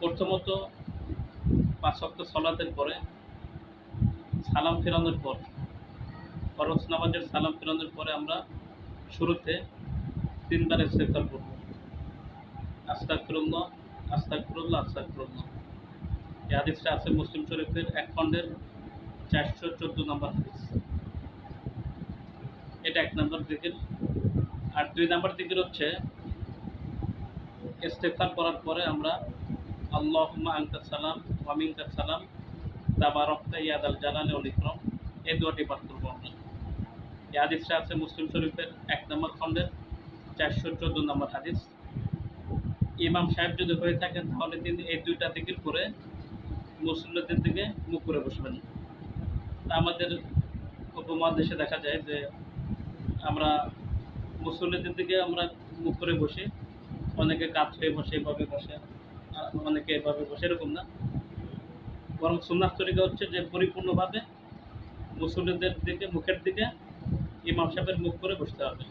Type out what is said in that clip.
প্রথমত ৫ ওয়াক্ত সালাতের পরে সালাম ফেরানোর পর, ফরজ নামাজের সালাম ফেরানোর পরে আমরা শুরুতে ৩ বার ইস্তেগফার করব। আস্তাগফিরুল্লাহ, আস্তাগফিরুল্লাহ, আস্তাগফিরুল্লাহ। এই হাদিসটা আছে মুসলিম শরীফের ১ খণ্ডের ৪১৪ নম্বর হাদিস। এটা ১ নম্বর জিকির। আর ২ নম্বর জিকির হচ্ছে ইস্তেগফার করার পরে আমরা আল্লাহুম্মা আনতাস সালাম ওয়া মিনকাস সালাম তাবারাকতা ইয়া যাল জালালি ওয়াল ইকরাম, এই দোয়াটি পাঠ করব আমরা। এই হাদিসটা আছে মুসলিম শরীফের ১ নম্বর খণ্ডের ৪১৪ নম্বর হাদিস। ইমাম সাহেব যদি হয়ে থাকেন তাহলে তিনি এই ২টা জিকির করে মুসল্লিদের দিকে মুখ করে বসবেন। আমাদের উপমহাদেশে দেখা যায় যে আমরা মুসল্লিদের দিকে আমরা মুখ করে বসি, অনেকে কাত হয়ে বসে, এভাবে বসে, অনেকে এভাবে বসে, এরকম না। বরং সুন্নাত তরিকা হচ্ছে যে পরিপূর্ণভাবে মুসল্লিদের দিকে, মুখের দিকে ইমাম সাহেবের মুখ করে বসতে হবে।